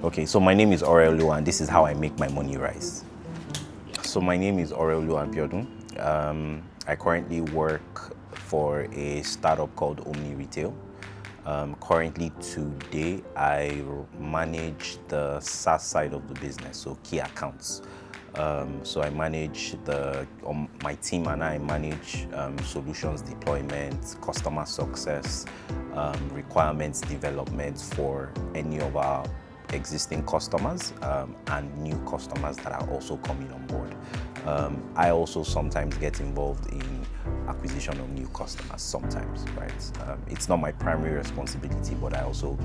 Okay, so my name is Oreoluwa, and this is how I make my money rise. So my name is Oreoluwa Biodun. I currently work for a startup called OmniRetail. Currently today, I manage the SaaS side of the business, so key accounts. So I manage my team and I manage solutions deployment, customer success, requirements development for any of our existing customers and new customers that are also coming on board. I also sometimes get involved in acquisition of new customers sometimes, right? It's not my primary responsibility, but I also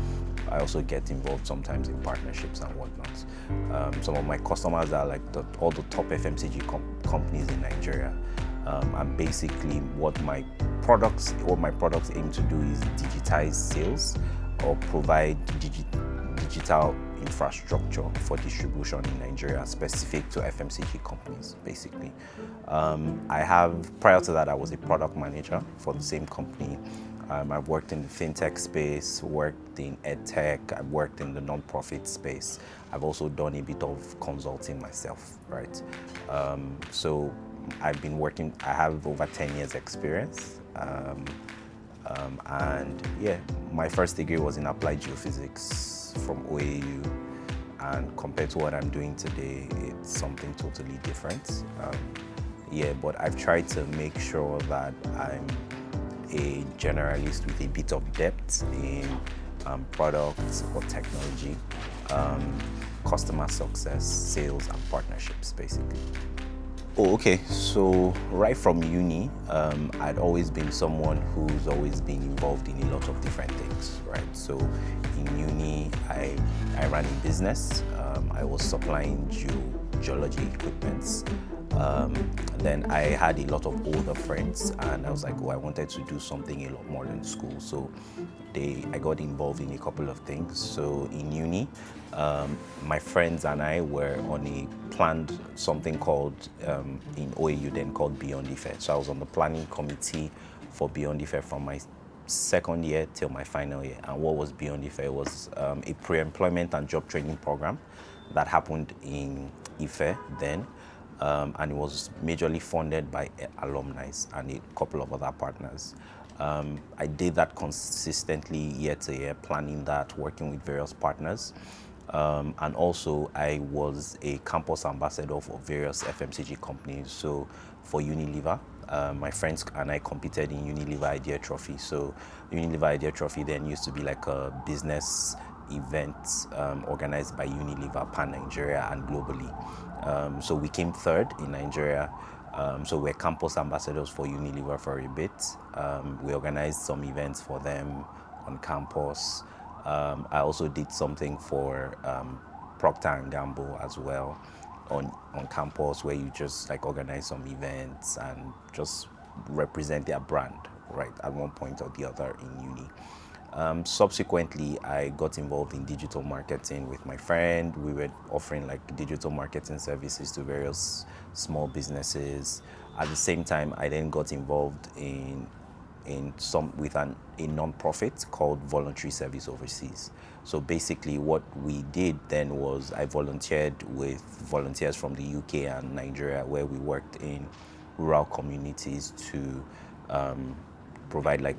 get involved sometimes in partnerships and whatnot. Some of my customers are like all the top FMCG companies in Nigeria. And basically what my products aim to do is digitize sales or provide digital infrastructure for distribution in Nigeria specific to FMCG companies, basically. Prior to that, I was a product manager for the same company. I've worked in the fintech space, worked in edtech, I've worked in the non-profit space. I've also done a bit of consulting myself, right? So I have over 10 years experience. And yeah, my first degree was in applied geophysics from OAU. And compared to what I'm doing today, it's something totally different. But I've tried to make sure that I'm a generalist with a bit of depth in products or technology, customer success, sales, and partnerships, basically. Oh, okay. So right from uni, I'd always been someone who's always been involved in a lot of different things, right? So in uni, I ran a business. I was supplying geology equipment. Then I had a lot of older friends, and I was like, oh, I wanted to do something a lot more than school. So I got involved in a couple of things. So in uni, my friends and I were planned something called, in OAU then called Beyond Ife. So I was on the planning committee for Beyond Ife from my second year till my final year. And what was Beyond Ife? It was a pre-employment and job training program that happened in Ife then. And it was majorly funded by alumni and a couple of other partners. I did that consistently year to year, planning that, working with various partners. And also I was a campus ambassador for various FMCG companies. So for Unilever, my friends and I competed in Unilever Idea Trophy. So Unilever Idea Trophy then used to be like a business event organized by Unilever pan-Nigeria and globally. So we came third in Nigeria. So we're campus ambassadors for Unilever for a bit. We organized some events for them on campus. I also did something for Procter & Gamble as well on campus, where you just like organize some events and just represent their brand, right, at one point or the other in uni. Subsequently, I got involved in digital marketing with my friend. We were offering like digital marketing services to various small businesses. At the same time, I then got involved with a non-profit called Voluntary Service Overseas. So basically what we did then was I volunteered with volunteers from the UK and Nigeria, where we worked in rural communities to provide like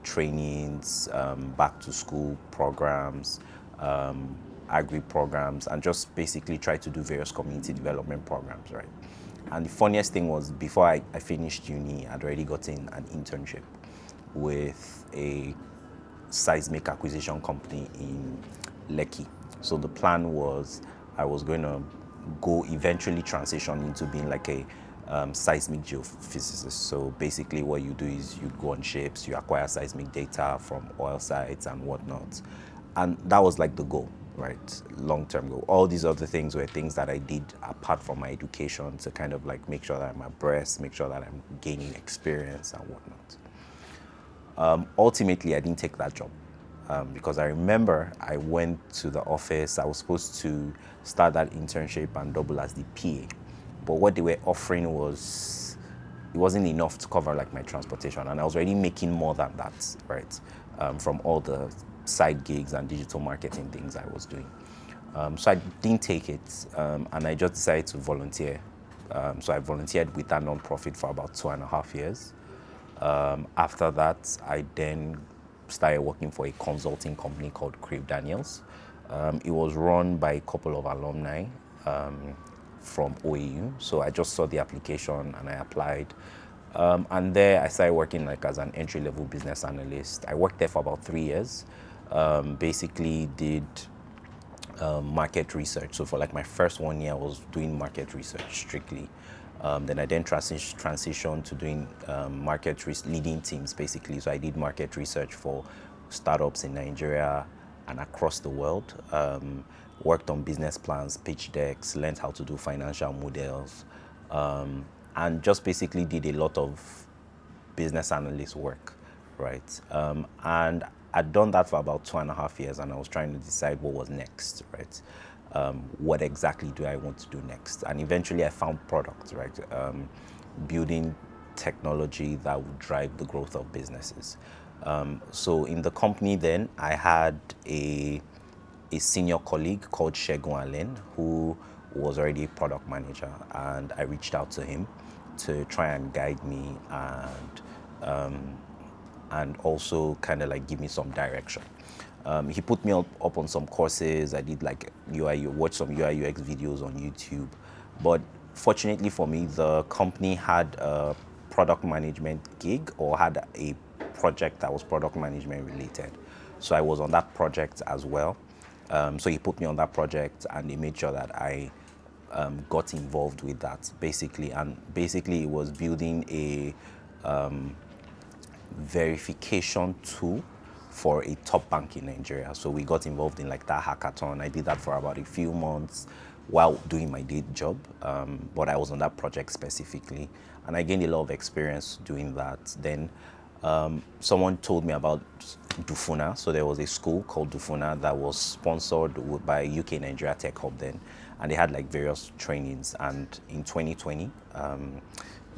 trainings, back to school programs, agri programs, and just basically try to do various community development programs, right? And the funniest thing was, before I finished uni, I'd already gotten an internship with a seismic acquisition company in Lekki. So the plan was I was going to eventually transition into being like a seismic geophysicist. So basically what you do is you go on ships, you acquire seismic data from oil sites and whatnot. And that was like the goal, right? Long-term goal. All these other things were things that I did apart from my education to kind of like make sure that I'm abreast, make sure that I'm gaining experience and whatnot. Ultimately, I didn't take that job because I remember I went to the office. I was supposed to start that internship and double as the PA. But what they were offering it wasn't enough to cover like my transportation. And I was already making more than that, right? From all the side gigs and digital marketing things I was doing. So I didn't take it, and I just decided to volunteer. So I volunteered with that nonprofit for about 2.5 years. After that, I then started working for a consulting company called Crave Daniels. It was run by a couple of alumni from OAU. So I just saw the application and I applied. And there I started working like as an entry-level business analyst. I worked there for about 3 years. Basically did market research. So for like my first 1 year, I was doing market research strictly. Then I then transitioned to doing leading teams basically. So I did market research for startups in Nigeria and across the world. Worked on business plans, pitch decks, learned how to do financial models, and just basically did a lot of business analyst work, right? And I'd done that for about 2.5 years, and I was trying to decide what was next, right? What exactly do I want to do next? And eventually I found products, right? Building technology that would drive the growth of businesses. So in the company then, I had a senior colleague called Shegun Allen, who was already a product manager, and I reached out to him to try and guide me and also kind of like give me some direction. He put me up on some courses. I did like watched some UI UX videos on YouTube. But fortunately for me, the company had a product management gig or had a project that was product management related. So I was on that project as well. So he put me on that project and he made sure that I got involved with that basically. And basically it was building a verification tool for a top bank in Nigeria. So we got involved in like that hackathon. I did that for about a few months while doing my day job, but I was on that project specifically, and I gained a lot of experience doing that. Then someone told me about Dufuna. So there was a school called Dufuna that was sponsored by UK Nigeria Tech Hub then, and they had like various trainings. And in 2020,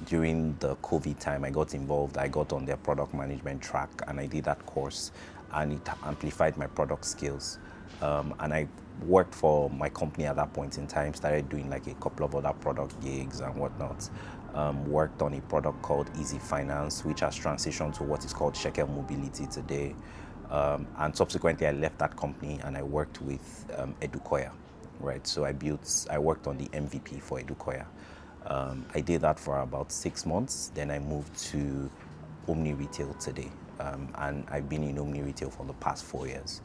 during the COVID time, I got involved. I got on their product management track and I did that course, and it amplified my product skills. And I worked for my company at that point in time, started doing like a couple of other product gigs and whatnot. Worked on a product called Easy Finance, which has transitioned to what is called Shekel Mobility today. And subsequently, I left that company and I worked with Edukoya, right? So I worked on the MVP for Edukoya. I did that for about 6 months. Then I moved to OmniRetail today. And I've been in OmniRetail for the past 4 years.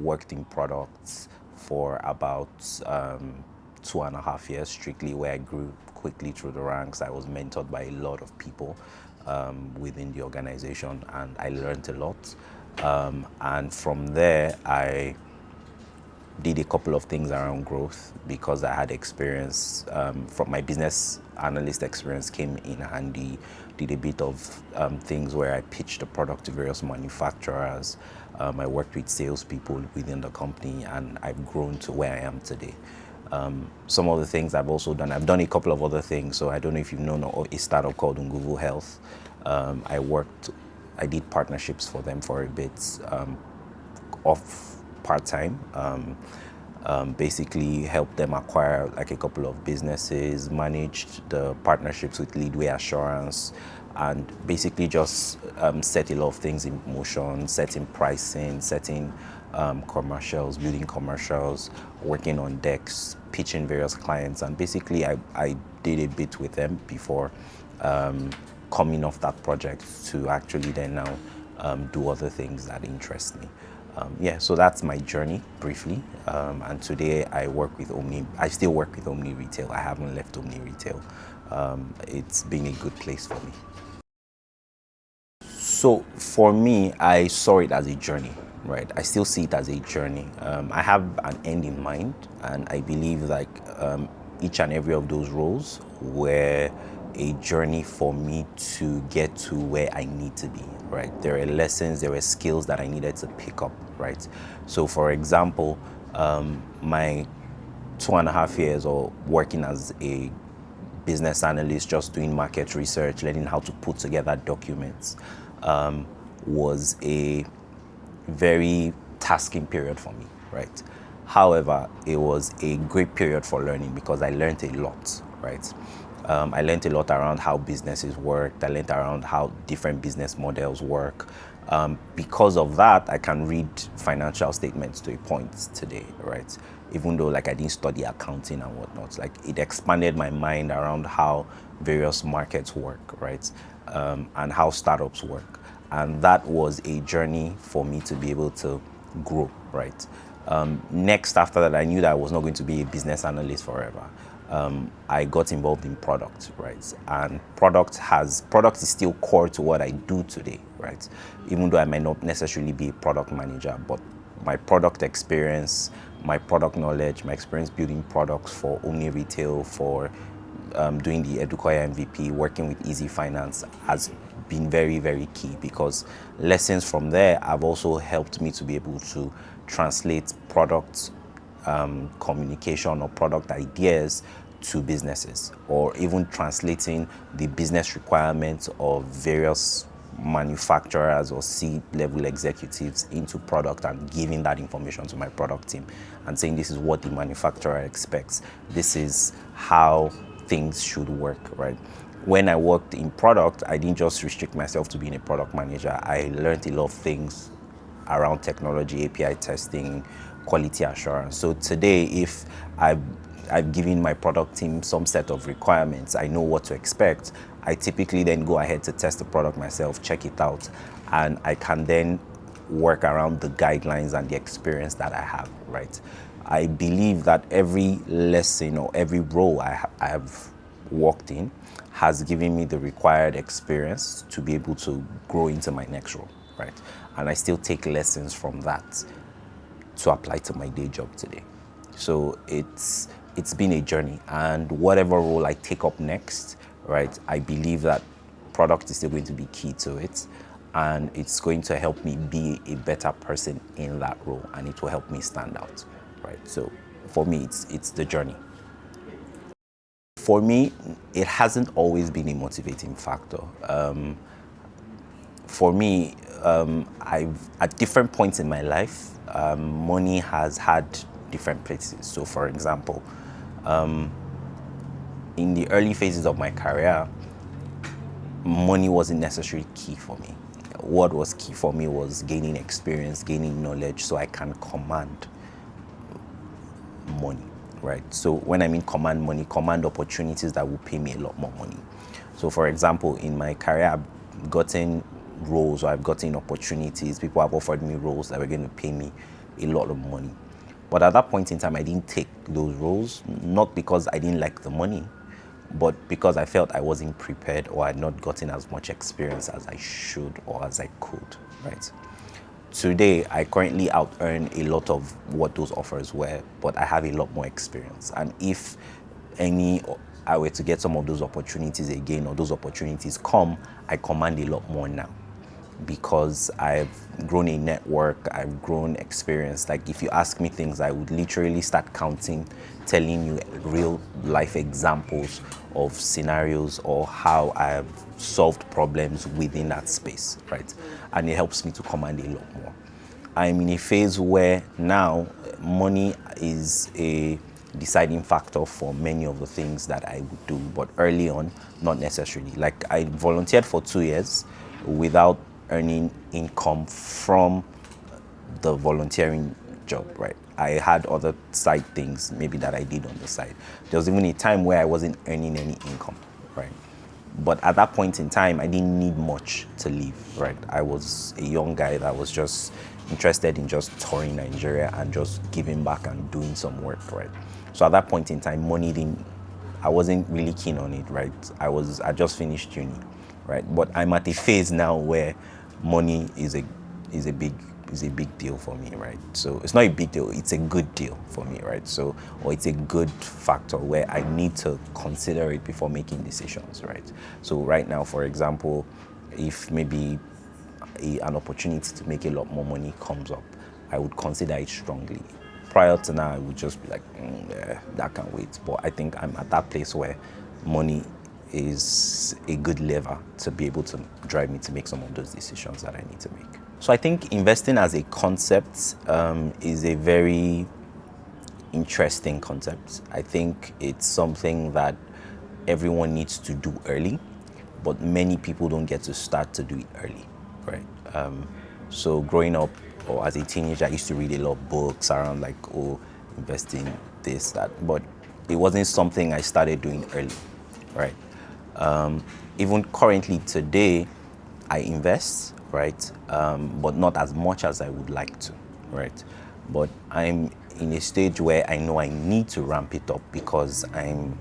Worked in products for about 2.5 years strictly, where I grew quickly through the ranks. I was mentored by a lot of people within the organization, and I learned a lot. And from there, I did a couple of things around growth because I had experience from my business analyst experience came in handy. Did a bit of things where I pitched the product to various manufacturers. I worked with salespeople within the company, and I've grown to where I am today. Some of the things I've also done, I've done a couple of other things. So I don't know if you've known a startup called Nguvu Health. I did partnerships for them for a bit, off part-time. Basically helped them acquire like a couple of businesses, managed the partnerships with Leadway Assurance, and basically just set a lot of things in motion, setting pricing, setting commercials, building commercials, working on decks, pitching various clients, and basically I did a bit with them before coming off that project to actually then now do other things that interest me. So that's my journey briefly. And today I still work with OmniRetail. I haven't left OmniRetail. It's been a good place for me. So for me, I saw it as a journey, right? I still see it as a journey. I have an end in mind, and I believe like each and every of those roles were a journey for me to get to where I need to be, right? There were lessons, there were skills that I needed to pick up, right? So for example, my 2.5 years or working as a business analyst, just doing market research, learning how to put together documents, was a very tasking period for me, right? However, it was a great period for learning because I learned a lot, right? I learned a lot around how businesses work. I learned around how different business models work. Because of that, I can read financial statements to a point today, right? Even though like I didn't study accounting and whatnot, like it expanded my mind around how various markets work, right? And how startups work. And that was a journey for me to be able to grow, right? Next, after that, I knew that I was not going to be a business analyst forever. I got involved in product, right? And product is still core to what I do today, right? Even though I might not necessarily be a product manager, but my product experience, my product knowledge, my experience building products for OmniRetail, for doing the Educoya MVP, working with Easy Finance has been very, very key because lessons from there have also helped me to be able to translate product communication or product ideas to businesses, or even translating the business requirements of various manufacturers or C-level executives into product and giving that information to my product team and saying this is what the manufacturer expects, this is how things should work, right? When I worked in product, I didn't just restrict myself to being a product manager. I learned a lot of things around technology, API testing, quality assurance. So today, if I've given my product team some set of requirements, I know what to expect. I typically then go ahead to test the product myself, check it out, and I can then work around the guidelines and the experience that I have, right? I believe that every lesson or every role I have worked in has given me the required experience to be able to grow into my next role, right? And I still take lessons from that to apply to my day job today. So it's been a journey, and whatever role I take up next, right, I believe that product is still going to be key to it, and it's going to help me be a better person in that role, and it will help me stand out, right? So for me, it's the journey. For me, it hasn't always been a motivating factor. For me, I've at different points in my life, money has had different places. So, for example, in the early phases of my career, money wasn't necessarily key for me. What was key for me was gaining experience, gaining knowledge, so I can command money, right? So when I mean command money, command opportunities that will pay me a lot more money. So for example, in my career, I've gotten roles or I've gotten opportunities. People have offered me roles that were going to pay me a lot of money. But at that point in time, I didn't take those roles, not because I didn't like the money, but because I felt I wasn't prepared or I had not gotten as much experience as I should or as I could, right? Today, I currently out earn a lot of what those offers were, but I have a lot more experience. And if I were to get some of those opportunities again, or those opportunities come, I command a lot more now because I've grown a network, I've grown experience. Like if you ask me things, I would literally start counting, telling you real life examples of scenarios or how I've solved problems within that space, right? And it helps me to command a lot more. I'm in a phase where now money is a deciding factor for many of the things that I would do, but early on, not necessarily. Like I volunteered for 2 years without earning income from the volunteering job, right? I had other side things maybe that I did on the side. There was even a time where I wasn't earning any income, right? But at that point in time, I didn't need much to live, right? I was a young guy that was just interested in just touring Nigeria and just giving back and doing some work, right? So at that point in time, I wasn't really keen on it, right? I just finished uni, right? But I'm at a phase now where money is a big deal for me, right? So it's not a big deal, it's a good deal for me, right? So, or it's a good factor where I need to consider it before making decisions, right? So right now, for example, if maybe an opportunity to make a lot more money comes up, I would consider it strongly. Prior to now, I would just be like, that can wait. But I think I'm at that place where money is a good lever to be able to drive me to make some of those decisions that I need to make. So I think investing as a concept is a very interesting concept. I think it's something that everyone needs to do early, but many people don't get to start to do it early, right? So growing up or as a teenager, I used to read a lot of books around like, oh, investing this, that, but it wasn't something I started doing early, right? Even currently today, I invest, right? But not as much as I would like to, right? But I'm in a stage where I know I need to ramp it up because I'm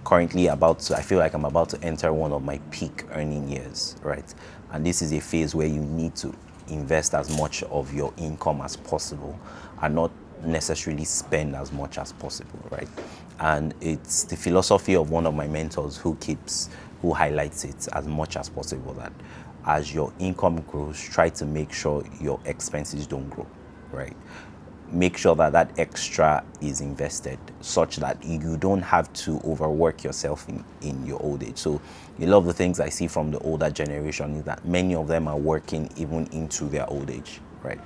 currently I feel like I'm about to enter one of my peak earning years, right? And this is a phase where you need to invest as much of your income as possible and not necessarily spend as much as possible, right? And it's the philosophy of one of my mentors who highlights it as much as possible that as your income grows, try to make sure your expenses don't grow, right? Make sure that that extra is invested such that you don't have to overwork yourself in your old age. So a lot of the things I see from the older generation is that many of them are working even into their old age, right?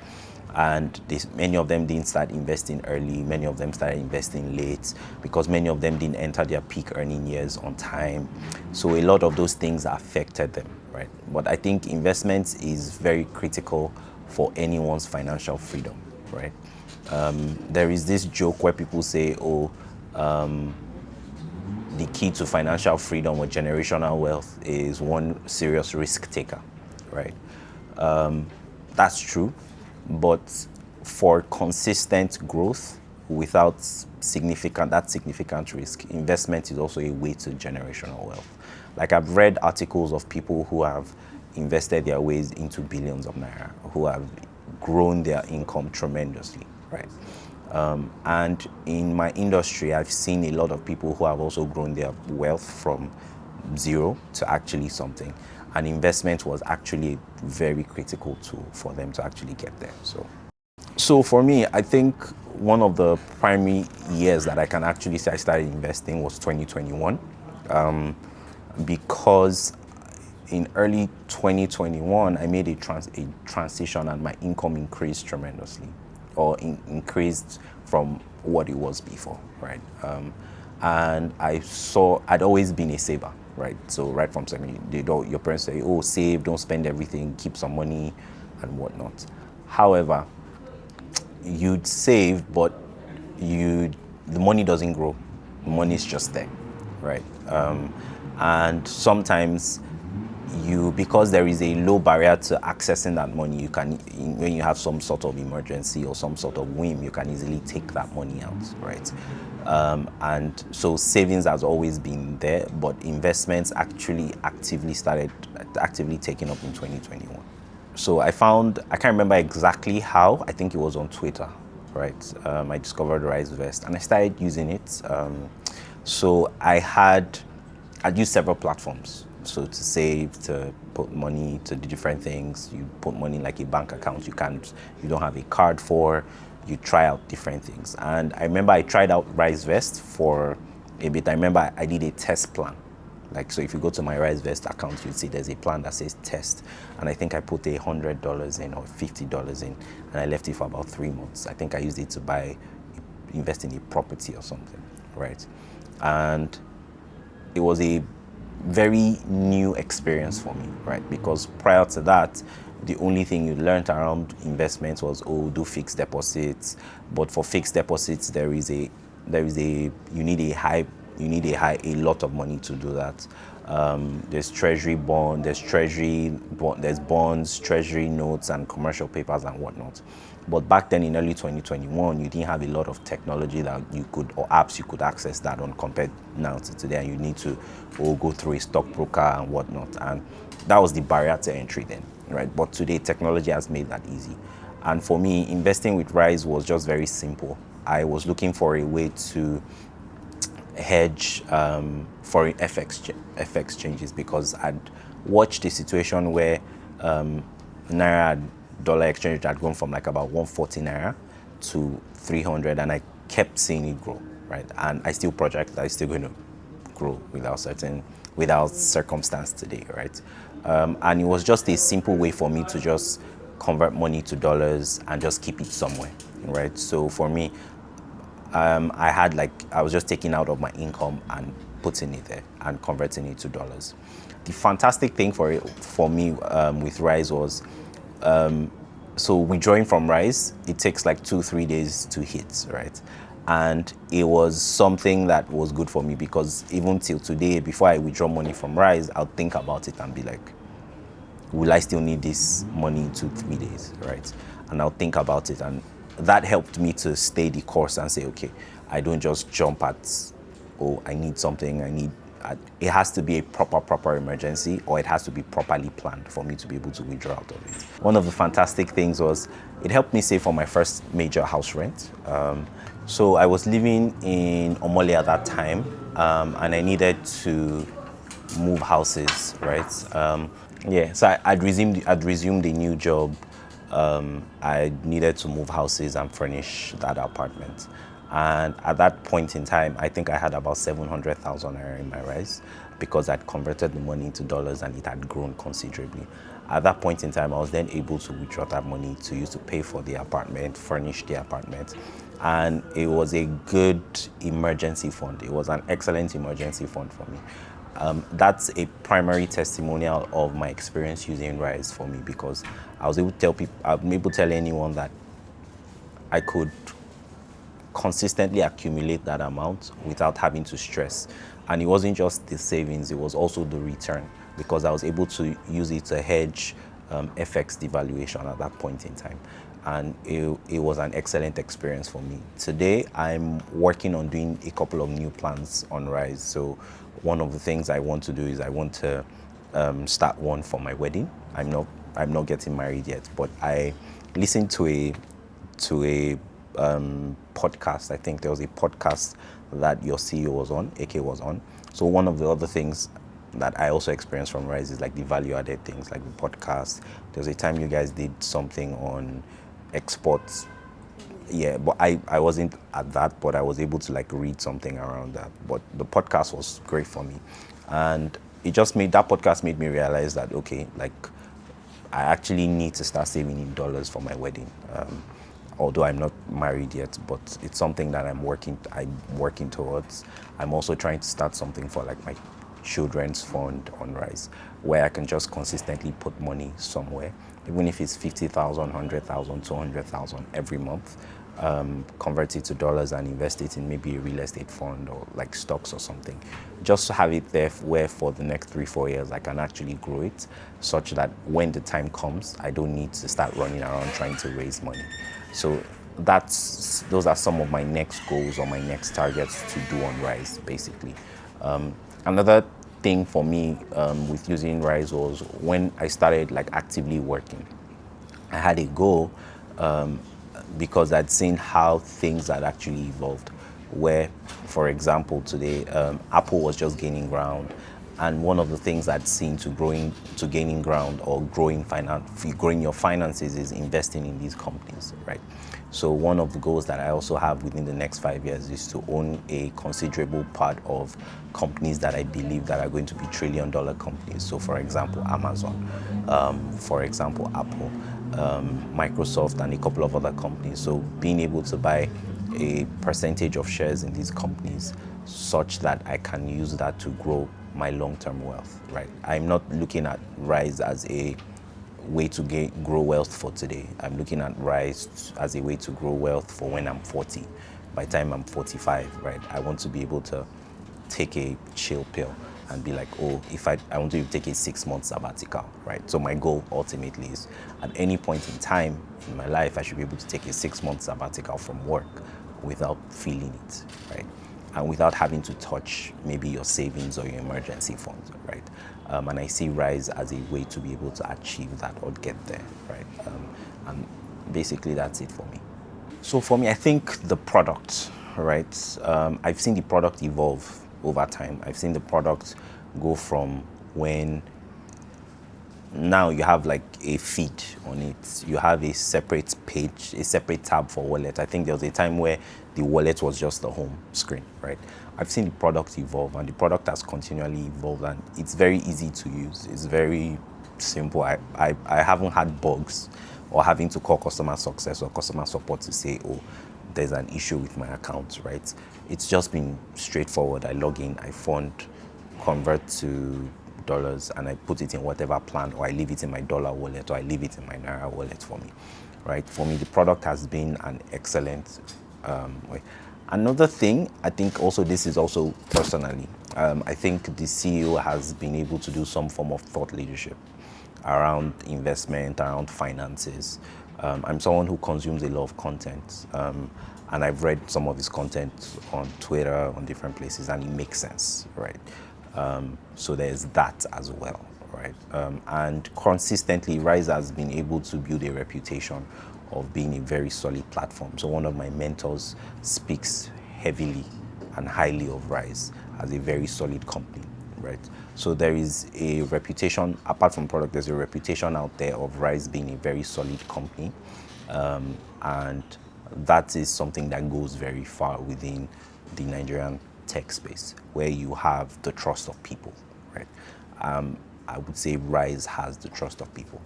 And many of them didn't start investing early, many of them started investing late because many of them didn't enter their peak earning years on time. So a lot of those things affected them, right? But I think investment is very critical for anyone's financial freedom, right? There is this joke where people say, oh, the key to financial freedom or generational wealth is one serious risk taker, right? That's true, but for consistent growth without significant risk, investment is also a way to generational wealth. Like I've read articles of people who have invested their ways into billions of naira, who have grown their income tremendously, right? And in my industry, I've seen a lot of people who have also grown their wealth from zero to actually something. And investment was actually a very critical tool for them to actually get there. So for me, I think one of the primary years that I can actually say I started investing was 2021, because in early 2021, I made a transition and my income increased tremendously, or increased from what it was before, right? And I'd always been a saver, right? So right from secondary, your parents say, oh, save, don't spend everything, keep some money and whatnot. However, you'd save, but the money doesn't grow. The money is just there, right? And sometimes because there is a low barrier to accessing that money, you can, when you have some sort of emergency or some sort of whim, you can easily take that money out, right? And so savings has always been there, but investments actually started actively taking up in 2021. So I can't remember exactly how, I think it was on Twitter, right? I discovered Rise Vest and I started using it. So I'd used several platforms. So to save, to put money, to do different things. You put money in like a bank account you don't have a card for. You try out different things. And I remember I tried out Rise Vest for a bit. I remember I did a test plan. Like, so if you go to my Rise Vest account, you'll see there's a plan that says test. And I think I put $100 in or $50 in, and I left it for about 3 months. I think I used it to invest in a property or something, right? And it was a very new experience for me, right? Because prior to that, the only thing you learned around investments was, oh, do fixed deposits. But for fixed deposits, you need a lot of money to do that. There's treasury bond, there's bonds, treasury notes, and commercial papers and whatnot. But back then in early 2021, you didn't have a lot of technology or apps you could access that on compared now to today. And you need to go through a stockbroker and whatnot. And that was the barrier to entry then, right? But today, technology has made that easy. And for me, investing with Rise was just very simple. I was looking for a way to hedge foreign FX changes because I'd watched a situation where naira dollar exchange had gone from like about 140 naira to 300, and I kept seeing it grow, right? And I still project that it's still going to grow without circumstance today, right? And it was just a simple way for me to just convert money to dollars and just keep it somewhere, right? So for me, I was just taking out of my income and putting it there and converting it to dollars. The fantastic thing for me with Rise was, so withdrawing from Rise, it takes like 2-3 days to hit, right? And it was something that was good for me because even till today, before I withdraw money from Rise, I'll think about it and be like, will I still need this money in 2-3 days, right? And I'll think about it, and that helped me to stay the course and say, okay, I don't just jump at, oh, I need something, it has to be a proper emergency, or it has to be properly planned for me to be able to withdraw out of it. One of the fantastic things was it helped me save for my first major house rent. So I was living in Omole at that time, and I needed to move houses, right? So I'd resumed a new job. I needed to move houses and furnish that apartment. And at that point in time, I think I had about 700,000 naira in my Rise because I'd converted the money into dollars and it had grown considerably. At that point in time, I was then able to withdraw that money to use to pay for the apartment, furnish the apartment. And it was a good emergency fund. It was an excellent emergency fund for me. That's a primary testimonial of my experience using Rise for me, because I was able to tell people, I'm able to tell anyone that I could consistently accumulate that amount without having to stress. And it wasn't just the savings, it was also the return, because I was able to use it to hedge FX devaluation at that point in time. And it was an excellent experience for me. Today, I'm working on doing a couple of new plans on Rise. So one of the things I want to do is I want to start one for my wedding. I'm not getting married yet, but I listened to a podcast. I think there was a podcast that your CEO was on, AK was on. So one of the other things that I also experienced from Rise is like the value-added things, like the podcast. There was a time you guys did something on exports. Yeah, but I wasn't at that, but I was able to like read something around that. But the podcast was great for me. And that podcast made me realize that, okay, like I actually need to start saving in dollars for my wedding. Although I'm not married yet, but it's something that I'm working towards. I'm also trying to start something for like my children's fund on Rise, where I can just consistently put money somewhere, even if it's 50,000, 100,000, 200,000 every month, convert it to dollars and invest it in maybe a real estate fund or like stocks or something. Just to have it there where for the next 3-4 years I can actually grow it, such that when the time comes, I don't need to start running around trying to raise money. So those are some of my next goals or my next targets to do on Rise, basically. Another thing for me with using Rise was when I started like actively working. I had a goal because I'd seen how things had actually evolved. Where, for example, today Apple was just gaining ground, and one of the things I'd seen to gaining ground or growing your finances is investing in these companies, right? So one of the goals that I also have within the next 5 years is to own a considerable part of companies that I believe that are going to be trillion-dollar companies. So for example, Amazon, for example, Apple, Microsoft, and a couple of other companies. So being able to buy a percentage of shares in these companies such that I can use that to grow my long-term wealth, right? I'm not looking at Rise as a way to grow wealth for today. I'm looking at Rise as a way to grow wealth for when I'm 40. By the time I'm 45, right, I want to be able to take a chill pill and be like, oh, if I want to take a 6-month sabbatical, right? So my goal ultimately is at any point in time in my life, I should be able to take a 6-month sabbatical from work without feeling it, right? And without having to touch maybe your savings or your emergency funds, right? And I see Rise as a way to be able to achieve that or get there, right? And basically that's it for me. So for me, I think the product, right? I've seen the product evolve over time. I've seen the product go from when now you have like a feed on it. You have a separate page, a separate tab for wallet. I think there was a time where the wallet was just the home screen, right? I've seen the product evolve, and the product has continually evolved, and it's very easy to use. It's very simple. I haven't had bugs or having to call customer success or customer support to say, oh, there's an issue with my account, right? It's just been straightforward. I log in, I fund, convert to dollars, and I put it in whatever plan, or I leave it in my dollar wallet, or I leave it in my Naira wallet for me, right? For me, the product has been an excellent way. Another thing, I think also this is also personally, I think the CEO has been able to do some form of thought leadership around investment, around finances. I'm someone who consumes a lot of content, and I've read some of his content on Twitter, on different places, and it makes sense, right? So there's that as well, right? And consistently, Rise has been able to build a reputation of being a very solid platform. So one of my mentors speaks heavily and highly of Rise as a very solid company, right? So there is a reputation, apart from product, there's a reputation out there of Rise being a very solid company. And that is something that goes very far within the Nigerian tech space, where you have the trust of people, right? I would say Rise has the trust of people.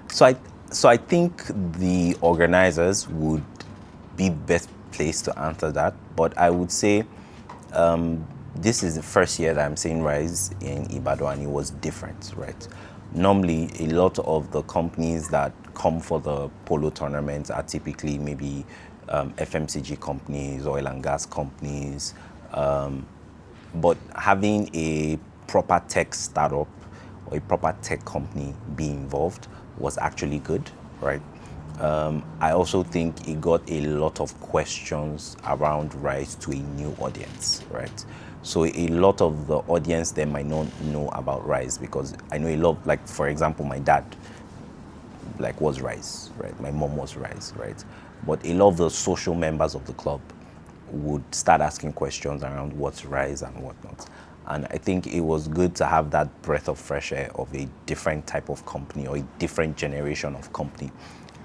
So I think the organizers would be best placed to answer that, but I would say this is the first year that I'm seeing Rise in Ibadan, and it was different, right? Normally, a lot of the companies that come for the polo tournaments are typically maybe FMCG companies, oil and gas companies, but having a proper tech startup or a proper tech company be involved was actually good, right? I also think it got a lot of questions around Rise to a new audience, right? So a lot of the audience there might not know about Rise, because I know a lot, like for example, my dad was Rise, right? My mom was Rise, right? But a lot of the social members of the club would start asking questions around what's Rise and whatnot. And I think it was good to have that breath of fresh air of a different type of company, or a different generation of company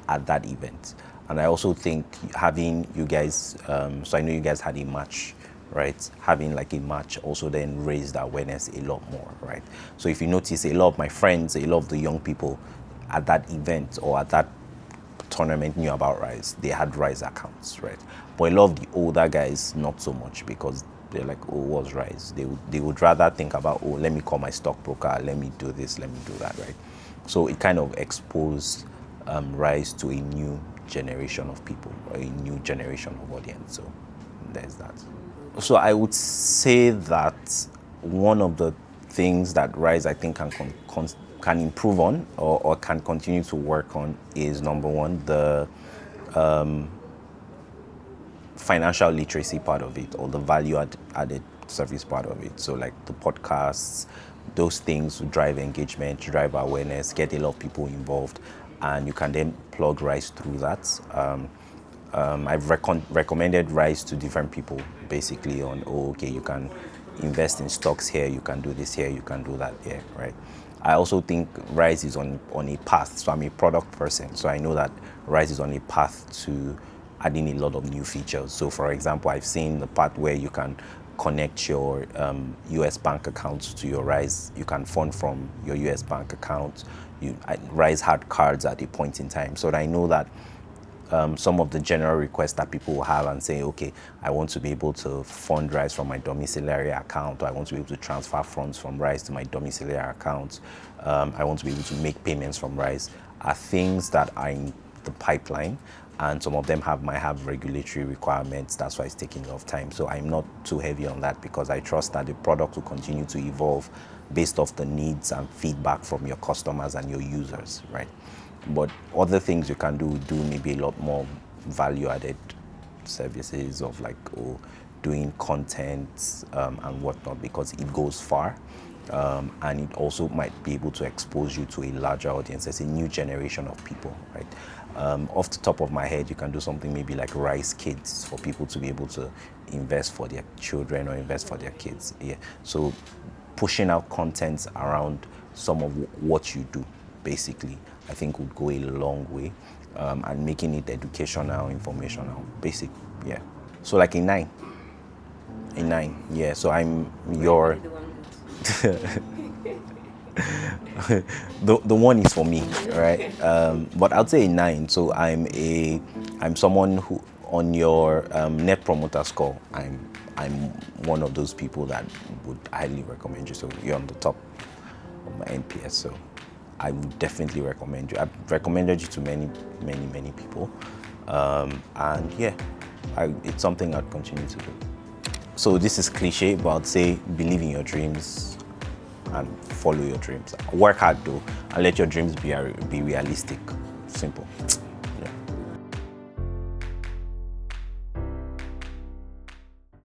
at that event. And I also think having you guys, so I know you guys had a match, right? Having like a match also then raised awareness a lot more, right? So if you notice, a lot of my friends, a lot of the young people at that event or at that tournament knew about Rise. They had Rise accounts, right? But a lot of the older guys, not so much, because they're like, oh, what's Rise? They would rather think about, oh, let me call my stockbroker, let me do this, let me do that, right? So it kind of exposed Rise to a new generation of people, or a new generation of audience. So there's that. So I would say that one of the things that Rise, I think, can improve on, or can continue to work on, is number one, the financial literacy part of it, or the added service part of it. So like the podcasts, those things drive engagement, drive awareness, get a lot of people involved, and you can then plug Rise through that. I've recommended Rise to different people, basically on, oh, okay, you can invest in stocks here, you can do this here, you can do that here, right? I also think Rise is on a path. So I'm a product person, so I know that Rise is on a path to adding a lot of new features. So for example, I've seen the part where you can connect your US bank accounts to your Rise. You can fund from your US bank account. Rise had cards at a point in time. So I know that some of the general requests that people will have and say, okay, I want to be able to fund Rise from my domiciliary account, or I want to be able to transfer funds from Rise to my domiciliary account, I want to be able to make payments from Rise, are things that are in the pipeline, and some of them might have regulatory requirements. That's why it's taking a lot of time. So I'm not too heavy on that, because I trust that the product will continue to evolve based off the needs and feedback from your customers and your users, right? But other things you can do maybe a lot more value-added services of like, oh, doing content and whatnot, because it goes far, and it also might be able to expose you to a larger audience. There's a new generation of people, right? Off the top of my head, you can do something maybe like Rise Kids, for people to be able to invest for their children or invest for their kids. Yeah. So pushing out content around some of what you do, basically, I think would go a long way, and making it educational, informational, basic, yeah. So like a 9, yeah. So I'm your, the one is for me, right? But I'll say a 9. So I'm a I'm someone who, on your net promoter score, I'm one of those people that would highly recommend you. So you're on the top of my NPS. So I would definitely recommend you. I've recommended you to many people, and yeah, it's something I'd continue to do. So this is cliche, but I'd say believe in your dreams and follow your dreams. Work hard though, and let your dreams be realistic. Simple.